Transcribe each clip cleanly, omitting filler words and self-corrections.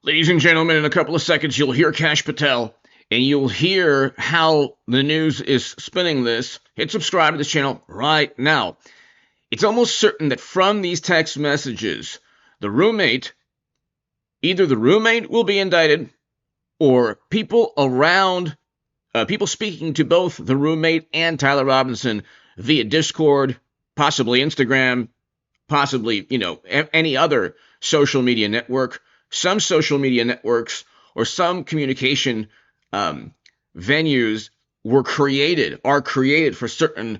Ladies and gentlemen, in a couple of seconds, you'll hear Kash Patel, and you'll hear how the news is spinning this. Hit subscribe to this channel right now. It's almost certain that from these text messages, either the roommate will be indicted, or people around, people speaking to both the roommate and Tyler Robinson via Discord, possibly Instagram, possibly, any other social media network. Some social media networks or some communication venues are created for certain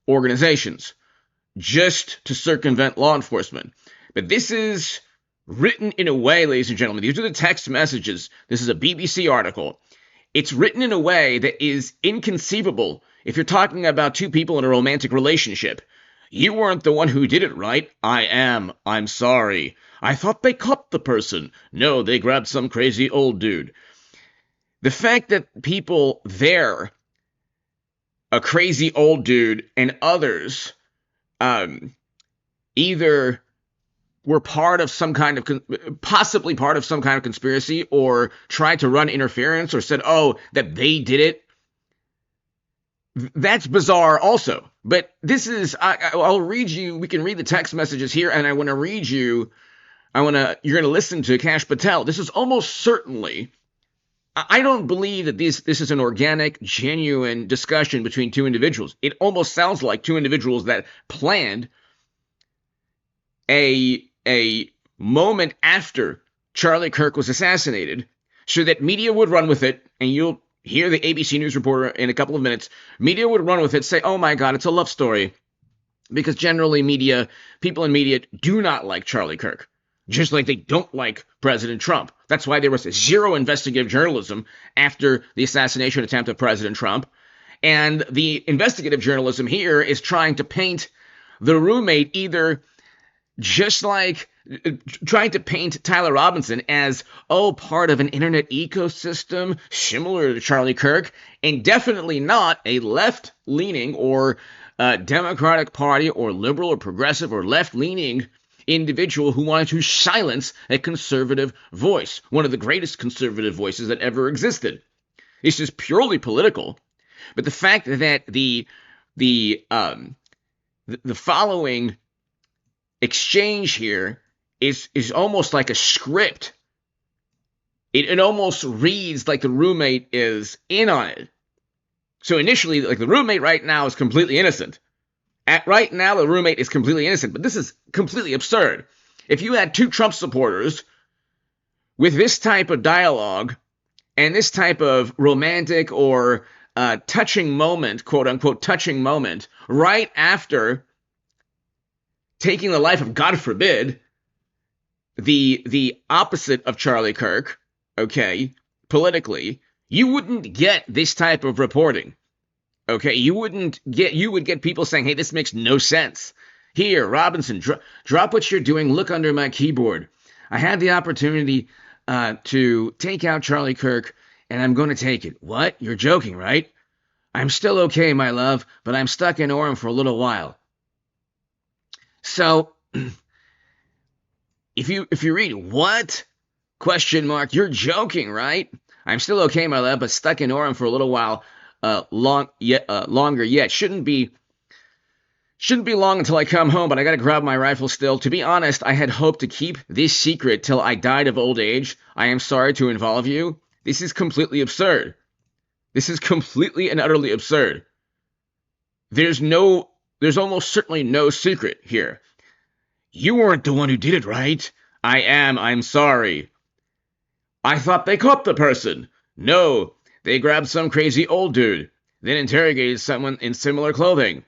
organizations just to circumvent law enforcement. But this is written in a way, ladies and gentlemen, these are the text messages. This is a BBC article. It's written in a way that is inconceivable if you're talking about two people in a romantic relationship. You weren't the one who did it, right? I am. I'm sorry. I thought they caught the person. No, they grabbed some crazy old dude. The fact that people there, a crazy old dude and others, either were part of some kind of, possibly part of some kind of conspiracy, or tried to run interference, or said, that they did it. That's bizarre also. But this is, I'll read you, we can read the text messages here, and I want to read you, you're going to listen to Kash Patel. This is almost certainly, I don't believe that this is an organic, genuine discussion between two individuals. It almost sounds like two individuals that planned a moment after Charlie Kirk was assassinated so that media would run with it, and you'll hear the ABC News reporter in a couple of minutes. Media would run with it, say, oh my God, it's a love story. Because generally people in media do not like Charlie Kirk. Just like they don't like President Trump. That's why there was zero investigative journalism after the assassination attempt of President Trump. And the investigative journalism here is trying to paint the roommate either just like trying to paint Tyler Robinson as, part of an internet ecosystem similar to Charlie Kirk, and definitely not a left-leaning or Democratic Party or liberal or progressive or left-leaning individual who wanted to silence a conservative voice, one of the greatest conservative voices that ever existed. This is purely political, but the fact that the following exchange here is almost like a script. It almost reads like the roommate is in on it. So initially, like, the roommate right now is completely innocent. Right now, the roommate is completely innocent, but this is completely absurd. If you had two Trump supporters with this type of dialogue and this type of romantic or touching moment, quote-unquote touching moment, right after taking the life of, God forbid, the opposite of Charlie Kirk, okay, politically, you wouldn't get this type of reporting. Okay, you would get people saying, hey, this makes no sense. Here, Robinson, drop what you're doing, look under my keyboard. I had the opportunity to take out Charlie Kirk, and I'm going to take it. What? You're joking, right? I'm still okay, my love, but I'm stuck in Orem for a little while. So, if you read, what? Question mark, you're joking, right? I'm still okay, my love, but stuck in Orem for a little while. Longer yet. Shouldn't be long until I come home, but I gotta grab my rifle still. To be honest, I had hoped to keep this secret till I died of old age. I am sorry to involve you. This is completely absurd. This is completely and utterly absurd. There's almost certainly no secret here. You weren't the one who did it, right? I am. I'm sorry. I thought they caught the person. No. They grabbed some crazy old dude, then interrogated someone in similar clothing.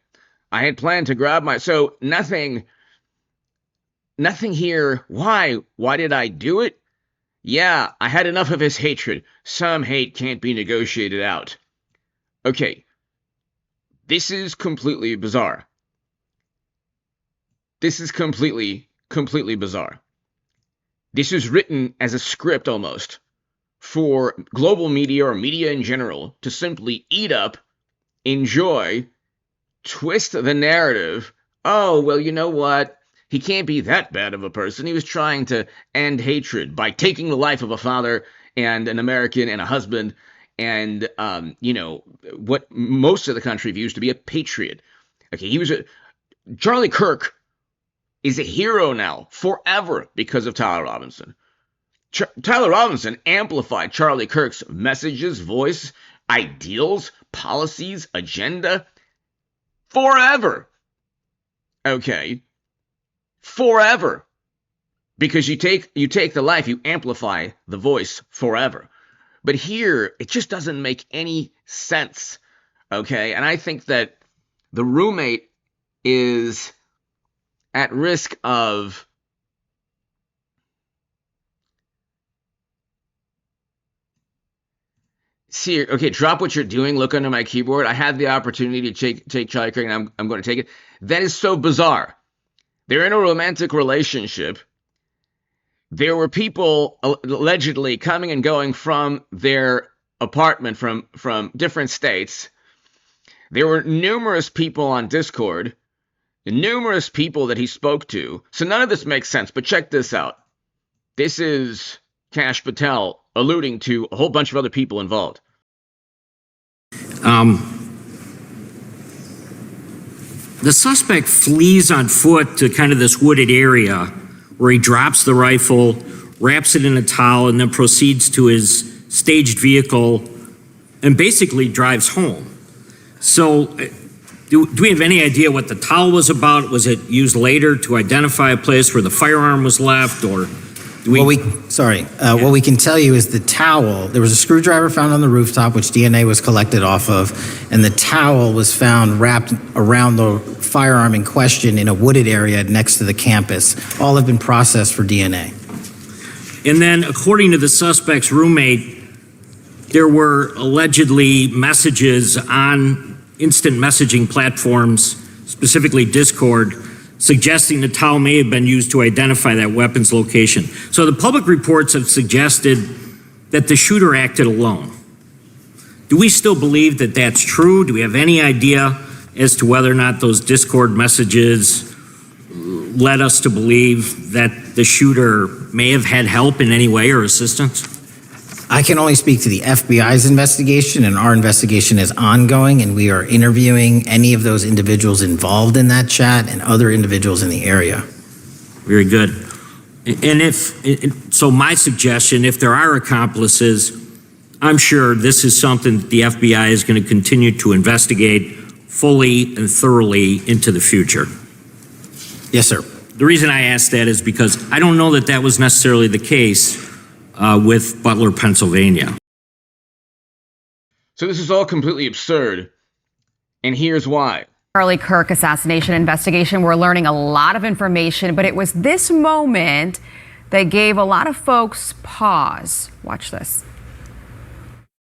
I had planned to grab so nothing here. Why? Why did I do it? Yeah, I had enough of his hatred. Some hate can't be negotiated out. Okay, this is completely bizarre. This is completely bizarre. This is written as a script almost for global media or media in general to simply eat up, enjoy, twist the narrative. Oh, well, you know what? he can't be that bad of a person. He was trying to end hatred by taking the life of a father and an American and a husband and, what most of the country views to be a patriot. Okay, Charlie Kirk is a hero now forever because of Tyler Robinson. Tyler Robinson amplified Charlie Kirk's messages, voice, ideals, policies, agenda forever. Okay. Forever. Because you take the life, you amplify the voice forever. But here, it just doesn't make any sense. Okay. And I think that the roommate is at risk of see, okay, drop what you're doing, look under my keyboard. I had the opportunity to take Charlie Kirk, and I'm going to take it. That is so bizarre. They're in a romantic relationship. There were people allegedly coming and going from their apartment from different states. There were numerous people on Discord, numerous people that he spoke to. So none of this makes sense, but check this out. This is Kash Patel alluding to a whole bunch of other people involved. The suspect flees on foot to kind of this wooded area where he drops the rifle, wraps it in a towel, and then proceeds to his staged vehicle and basically drives home. So do we have any idea what the towel was about? Was it used later to identify a place where the firearm was left, or do we? What we can tell you is the towel, there was a screwdriver found on the rooftop, which DNA was collected off of, and the towel was found wrapped around the firearm in question in a wooded area next to the campus. All have been processed for DNA. And then, according to the suspect's roommate, there were allegedly messages on instant messaging platforms, specifically Discord, suggesting the towel may have been used to identify that weapon's location. So the public reports have suggested that the shooter acted alone. Do we still believe that that's true? Do we have any idea as to whether or not those Discord messages led us to believe that the shooter may have had help in any way or assistance? I can only speak to the FBI's investigation, and our investigation is ongoing, and we are interviewing any of those individuals involved in that chat and other individuals in the area. Very good. And so my suggestion, if there are accomplices, I'm sure this is something that the FBI is going to continue to investigate fully and thoroughly into the future. Yes, sir. The reason I ask that is because I don't know that that was necessarily the case with Butler, Pennsylvania. So this is all completely absurd, and here's why. Charlie Kirk assassination investigation. We're learning a lot of information, but it was this moment that gave a lot of folks pause. Watch this.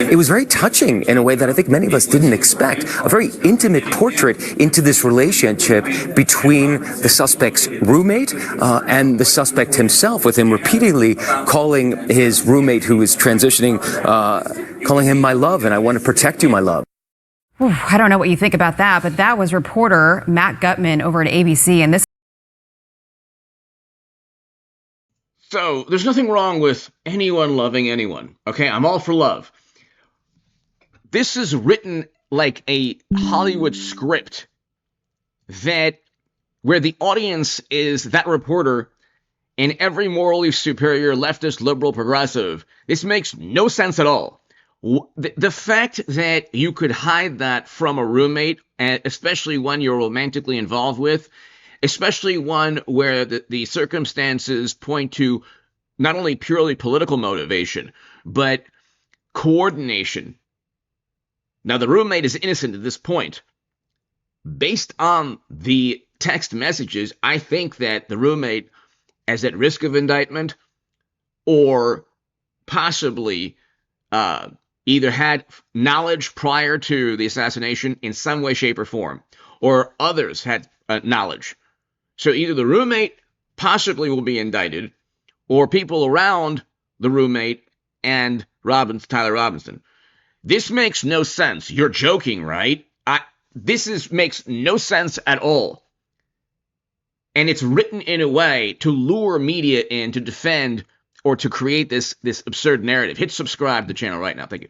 It was very touching in a way that I think many of us didn't expect. A very intimate portrait into this relationship between the suspect's roommate and the suspect himself, with him repeatedly calling his roommate who is transitioning, calling him my love, and I want to protect you, my love. I don't know what you think about that, but that was reporter Matt Gutman over at ABC, and this. So there's nothing wrong with anyone loving anyone. Okay, I'm all for love. This is written like a Hollywood script where the audience is that reporter and every morally superior leftist, liberal, progressive. This makes no sense at all. The fact that you could hide that from a roommate, especially one you're romantically involved with, especially one where the circumstances point to not only purely political motivation, but coordination. Now, the roommate is innocent at this point. Based on the text messages, I think that the roommate is at risk of indictment or possibly either had knowledge prior to the assassination in some way, shape, or form, or others had knowledge. So either the roommate possibly will be indicted, or people around the roommate and Tyler Robinson. This makes no sense. You're joking, right? This makes no sense at all. And it's written in a way to lure media in to defend or to create this absurd narrative. Hit subscribe to the channel right now. Thank you.